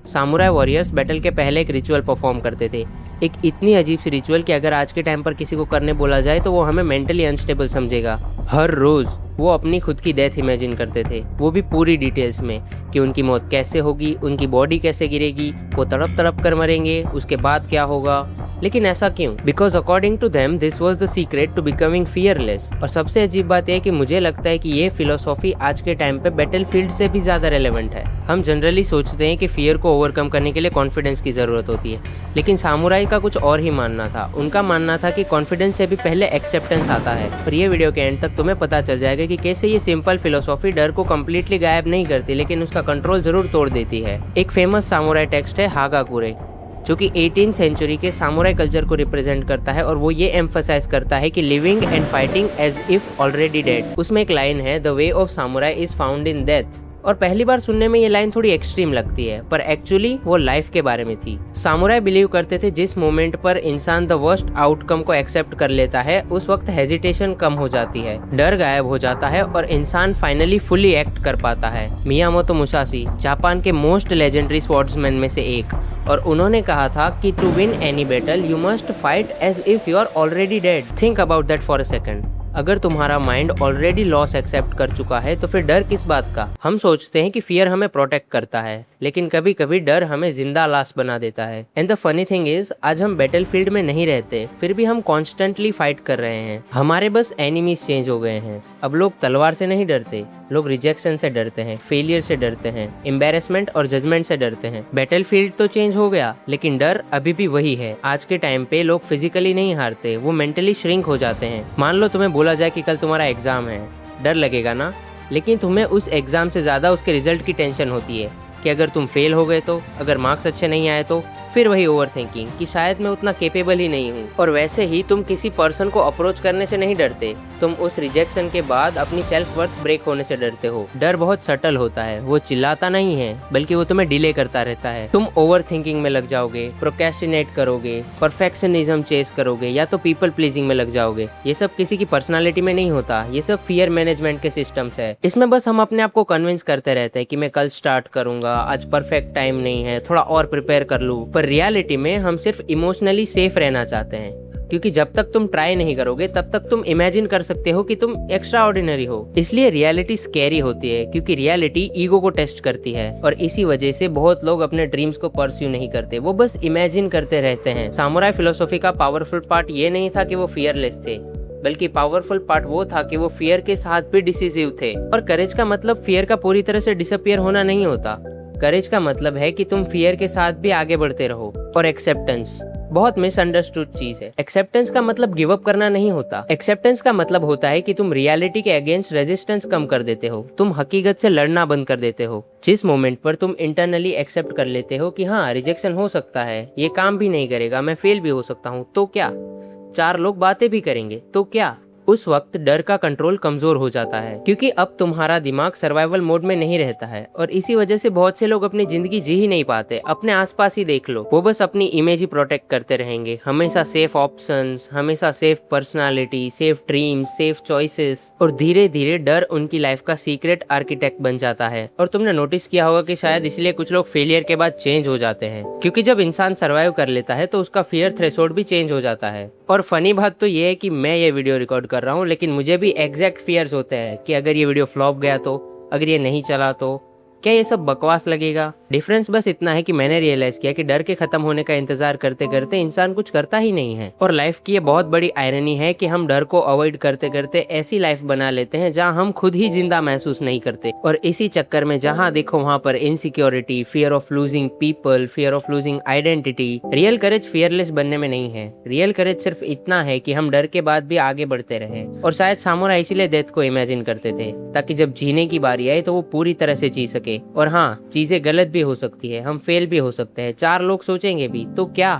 Samurai warriors battle के पहले एक रिचुअल परफॉर्म करते थे। एक इतनी अजीब सी रिचुअल कि अगर आज के टाइम पर किसी को करने बोला जाए तो वो हमें मेंटली अनस्टेबल समझेगा। हर रोज वो अपनी खुद की डेथ इमेजिन करते थे, वो भी पूरी डिटेल्स में, कि उनकी मौत कैसे होगी, उनकी बॉडी कैसे गिरेगी, वो तड़प तड़प कर मरेंगे, उसके बाद क्या होगा। लेकिन ऐसा क्यों? Because according to them this was the secret to becoming fearless. और सबसे अजीब बात यह कि मुझे लगता है कि ये फिलोसॉफी आज के टाइम पे बैटलफील्ड से भी ज्यादा रेलेवेंट है। हम जनरली सोचते हैं कि फियर को ओवरकम करने के लिए कॉन्फिडेंस की जरूरत होती है, लेकिन सामुराई का कुछ और ही मानना था। उनका मानना था कि कॉन्फिडेंस से भी पहले एक्सेप्टेंस आता है। और ये वीडियो के एंड तक तुम्हें पता चल जाएगा कि कैसे ये सिंपल फिलोसॉफी डर को कम्प्लीटली गायब नहीं करती, लेकिन उसका कंट्रोल जरूर तोड़ देती है। एक फेमस सामुराई टेक्स्ट है हागाकुरे, जो कि 18th सेंचुरी के सामुराई कल्चर को रिप्रेजेंट करता है, और वो ये एम्फसाइज करता है कि living and fighting as if already dead. उसमें एक लाइन है, the way of samurai is found in death. और पहली बार सुनने में ये लाइन थोड़ी एक्सट्रीम लगती है, पर एक्चुअली वो लाइफ के बारे में थी। सामुराई बिलीव करते थे जिस मोमेंट पर इंसान द वर्स्ट आउटकम को एक्सेप्ट कर लेता है, उस वक्त हेजिटेशन कम हो जाती है, डर गायब हो जाता है और इंसान फाइनली फुली एक्ट कर पाता है। मियामोतो मुसाशी जापान के मोस्ट लेजेंडरी स्पोर्ट्समैन में से एक, और उन्होंने कहा था कि to win any battle you must fight as if you are already dead. Think about that for a second. अगर तुम्हारा माइंड ऑलरेडी लॉस एक्सेप्ट कर चुका है तो फिर डर किस बात का? हम सोचते हैं कि फियर हमें प्रोटेक्ट करता है, लेकिन कभी कभी डर हमें जिंदा लाश बना देता है। And the funny thing is, आज हम बैटलफील्ड में नहीं रहते, फिर भी हम कॉन्स्टेंटली फाइट कर रहे हैं। हमारे बस एनिमीज चेंज हो गए हैं। अब लोग तलवार से नहीं डरते, लोग रिजेक्शन से डरते हैं, फेलियर से डरते हैं, एम्बेरसमेंट और जजमेंट से डरते हैं। बैटलफील्ड तो चेंज हो गया, लेकिन डर अभी भी वही है। आज के टाइम पे लोग फिजिकली नहीं हारते, वो मेंटली श्रिंक हो जाते हैं। मान लो तुम्हें बोला जाए कि कल तुम्हारा एग्जाम है, डर लगेगा ना? लेकिन तुम्हें उस एग्जाम से ज्यादा उसके रिजल्ट की टेंशन होती है कि अगर तुम फेल हो गए तो, अगर मार्क्स अच्छे नहीं आए तो। फिर वही ओवर थिंकिंग कि शायद मैं उतना केपेबल ही नहीं हूँ। और वैसे ही तुम किसी पर्सन को अप्रोच करने से नहीं डरते, तुम उस रिजेक्शन के बाद अपनी सेल्फ वर्थ ब्रेक होने से डरते हो। डर बहुत सटल होता है, वो चिल्लाता नहीं है, बल्कि वो तुम्हें डिले करता रहता है। तुम ओवर थिंकिंग में लग जाओगे, प्रोक्रेस्टिनेट करोगे, परफेक्शनिज्म चेस करोगे, या तो पीपल प्लीजिंग में लग जाओगे। ये सब किसी की पर्सनालिटी में नहीं होता, ये सब फियर मैनेजमेंट के सिस्टम्स है। इसमें बस हम अपने आप को कन्विंस करते रहते हैं कि मैं कल स्टार्ट करूंगा, आज परफेक्ट टाइम नहीं है, थोड़ा और प्रिपेयर कर लूं। पर रियलिटी में हम सिर्फ इमोशनली सेफ रहना चाहते हैं, क्योंकि जब तक तुम ट्राई नहीं करोगे तब तक तुम इमेजिन कर सकते हो कि तुम एक्स्ट्रा ऑर्डिनरी हो। इसलिए रियलिटी स्कैरी होती है, क्योंकि रियलिटी ईगो को टेस्ट करती है, और इसी वजह से बहुत लोग अपने ड्रीम्स को परस्यू नहीं करते, वो बस इमेजिन करते रहते हैं। सामुराई फिलोसॉफी का पावरफुल पार्ट ये नहीं था कि वो फियरलेस थे, बल्कि पावरफुल पार्ट वो था कि वो फियर के साथ भी डिसिसिव थे। और करेज का मतलब फियर का पूरी तरह से डिसअपियर होना नहीं होता। करेज का मतलब है कि तुम फियर के साथ भी आगे बढ़ते रहो। और एक्सेप्टेंस बहुत मिसअंडरस्टूड चीज है। एक्सेप्टेंस का मतलब गिव अप करना नहीं होता। एक्सेप्टेंस का मतलब होता है कि तुम रियलिटी के अगेंस्ट रेजिस्टेंस कम कर देते हो, तुम हकीकत से लड़ना बंद कर देते हो। जिस मोमेंट पर तुम इंटरनली एक्सेप्ट कर लेते हो कि हाँ, रिजेक्शन हो सकता है, ये काम भी नहीं करेगा, मैं फेल भी हो सकता हूँ, तो क्या? 4 लोग बातें भी करेंगे, तो क्या? उस वक्त डर का कंट्रोल कमजोर हो जाता है, क्योंकि अब तुम्हारा दिमाग सर्वाइवल मोड में नहीं रहता है। और इसी वजह से बहुत से लोग अपनी जिंदगी जी ही नहीं पाते। अपने आसपास ही देख लो, वो बस अपनी इमेज ही प्रोटेक्ट करते रहेंगे, हमेशा सेफ ऑप्शंस, हमेशा safe personality, safe dreams, safe choices. और धीरे धीरे डर उनकी लाइफ का सीक्रेट आर्किटेक्ट बन जाता है। और तुमने नोटिस किया होगा कि शायद इसलिए कुछ लोग फेलियर के बाद चेंज हो जाते हैं, क्योंकि जब इंसान सर्वाइव कर लेता है तो उसका फियर थ्रेशोल्ड भी चेंज हो जाता है। और फनी बात तो ये है कि मैं ये वीडियो रिकॉर्ड कर रहा हूँ, लेकिन मुझे भी एग्जैक्ट फियर्स होते हैं कि अगर ये वीडियो फ्लॉप गया तो, अगर ये नहीं चला तो, क्या ये सब बकवास लगेगा? डिफरेंस बस इतना है कि मैंने रियलाइज किया कि डर के खत्म होने का इंतजार करते करते इंसान कुछ करता ही नहीं है। और लाइफ की ये बहुत बड़ी आयरनी है कि हम डर को अवॉइड करते करते ऐसी लाइफ बना लेते हैं जहां हम खुद ही जिंदा महसूस नहीं करते। और इसी चक्कर में जहां देखो वहां पर insecurity, fear of losing people, fear of losing identity. Real courage fearless बनने में नहीं है। रियल करेज सिर्फ इतना है कि हम डर के बाद भी आगे बढ़ते रहे। और शायद सामुराई इसीलिए डेथ को इमेजिन करते थे, ताकि जब जीने की बारी आए तो वो पूरी तरह से जी सके। और हाँ, चीजें गलत भी हो सकती है, हम फेल भी हो सकते हैं, 4 लोग सोचेंगे भी, तो क्या?